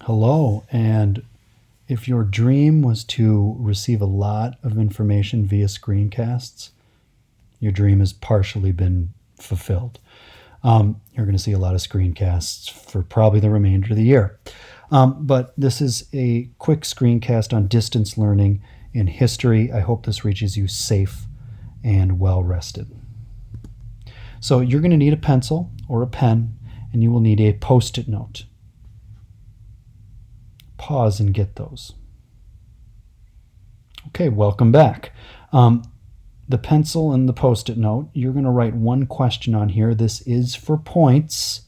Hello, and if your dream was to receive a lot of information via screencasts, your dream has partially been fulfilled. You're going to see a lot of screencasts for probably the remainder of the year. But this is a quick screencast on distance learning in history. I hope this reaches you safe and well rested. So you're going to need a pencil or a pen, and you will need a Post-it note. Pause and get those. Okay, welcome back. The pencil and the Post-it note, you're going to write one question on here. This is for points,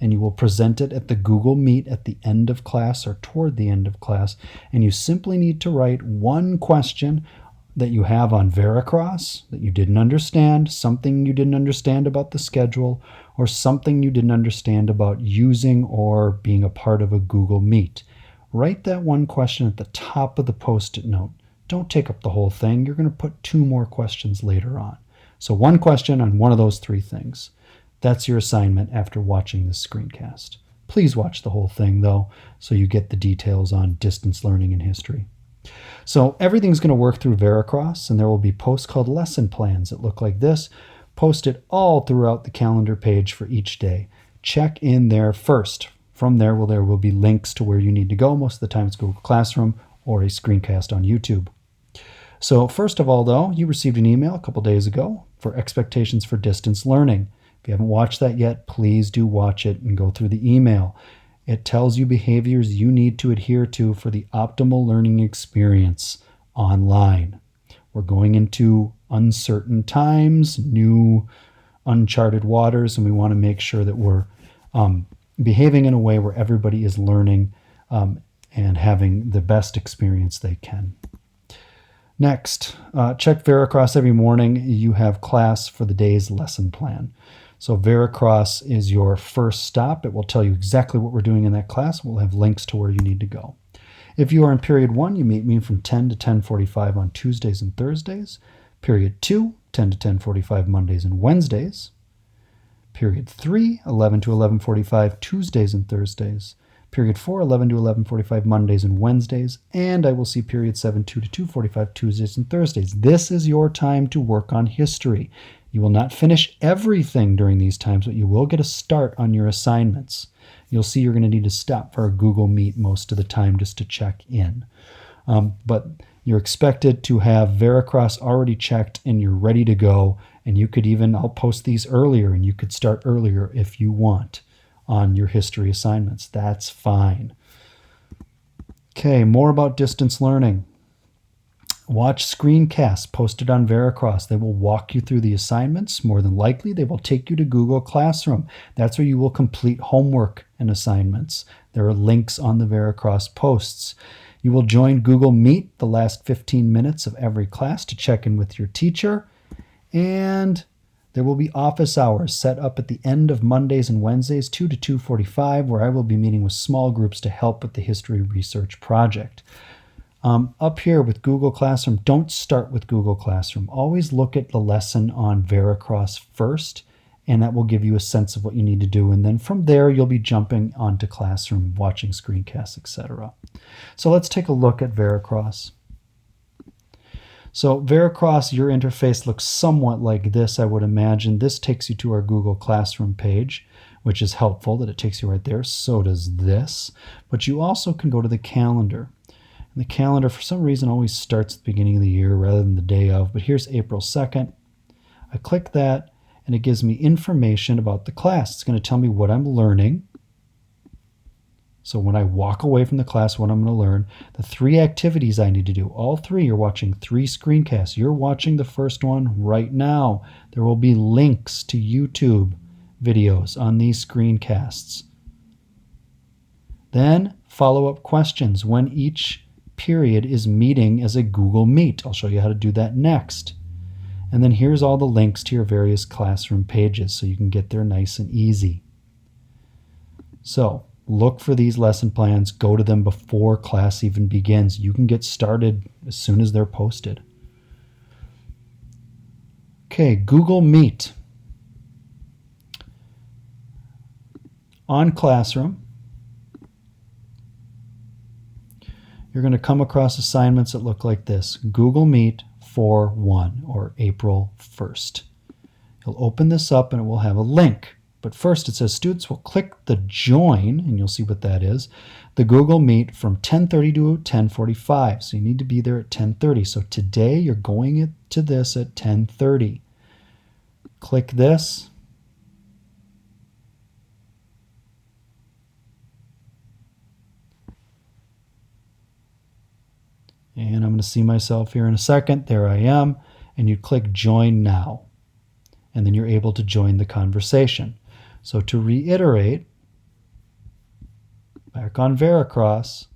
and you will present it at the Google Meet at the end of class or toward the end of class. And you simply need to write one question that you have on Veracross that you didn't understand, something you didn't understand about the schedule, or something you didn't understand about using or being a part of a Google Meet. Write that one question at the top of the Post-it note. Don't take up the whole thing. You're going to put two more questions later on. So one question on one of those three things. That's your assignment after watching this screencast. Please watch the whole thing, though, so you get the details on distance learning and history. So everything's going to work through Veracross, and there will be posts called lesson plans that look like this, posted all throughout the calendar page for each day. Check in there first. From there will be links to where you need to go. Most of the time it's Google Classroom or a screencast on YouTube. So first of all, though, you received an email a couple days ago for expectations for distance learning. If you haven't watched that yet, please do watch it and go through the email. It tells you behaviors you need to adhere to for the optimal learning experience online. We're going into uncertain times, new uncharted waters, and we want to make sure that we're behaving in a way where everybody is learning and having the best experience they can. Next, check Veracross every morning. You have class for the day's lesson plan. So Veracross is your first stop. It will tell you exactly what we're doing in that class. We'll have links to where you need to go. If you are in period 1, you meet me from 10 to 10:45 on Tuesdays and Thursdays. Period 2, 10 to 10:45 Mondays and Wednesdays. Period 3, 11 to 11:45 Tuesdays and Thursdays. Period 4, 11 to 11:45 Mondays and Wednesdays. And I will see period 7, 2 to 2:45 Tuesdays and Thursdays. This is your time to work on history. You will not finish everything during these times, but you will get a start on your assignments. You'll see you're going to need to stop for a Google Meet most of the time just to check in. But you're expected to have Veracross already checked and you're ready to go. And you could even, I'll post these earlier, and you could start earlier if you want on your history assignments. That's fine. Okay, more about distance learning. Watch screencasts posted on Veracross. They will walk you through the assignments. More than likely, they will take you to Google Classroom. That's where you will complete homework and assignments. There are links on the Veracross posts. You will join Google Meet the last 15 minutes of every class to check in with your teacher. And there will be office hours set up at the end of Mondays and Wednesdays, 2 to 2:45, where I will be meeting with small groups to help with the history research project. Up here with Google Classroom, don't start with Google Classroom. Always look at the lesson on Veracross first, and that will give you a sense of what you need to do. And then from there, you'll be jumping onto Classroom, watching screencasts, etc. So let's take a look at Veracross. So Veracross, your interface looks somewhat like this, I would imagine. This takes you to our Google Classroom page, which is helpful that it takes you right there. So does this. But you also can go to the calendar. And the calendar, for some reason, always starts at the beginning of the year rather than the day of. But here's April 2nd. I click that, and it gives me information about the class. It's going to tell me what I'm learning. So when I walk away from the class, what I'm going to learn, the 3 activities I need to do. All 3, you're watching 3 screencasts. You're watching the first one right now. There will be links to YouTube videos on these screencasts. Then follow-up questions when each period is meeting as a Google Meet. I'll show you how to do that next. And then here's all the links to your various classroom pages so you can get there nice and easy. So look for these lesson plans. Go to them before class even begins. You can get started as soon as they're posted. Okay, Google Meet. On Classroom, you're going to come across assignments that look like this. Google Meet 4/1 or April 1st. You'll open this up and it will have a link. But first it says students will click the join, and you'll see what that is, the Google Meet from 10:30 to 10:45. So you need to be there at 10:30. So today you're going to this at 10:30. Click this. And I'm going to see myself here in a second. There I am. And you click join now. And then you're able to join the conversation. So to reiterate, back on Veracross,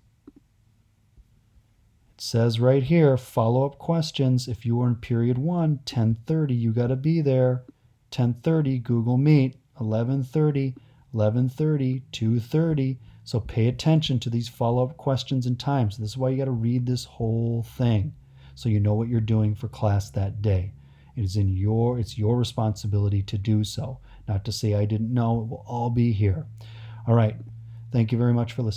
it says right here, follow-up questions. If you were in period 1, 10:30, you got to be there. 10:30, Google Meet, 11:30, 11:30, 2:30. So pay attention to these follow-up questions and times. This is why you got to read this whole thing so you know what you're doing for class that day. It's your responsibility to do so. Not to say I didn't know. It will all be here. All right. Thank you very much for listening.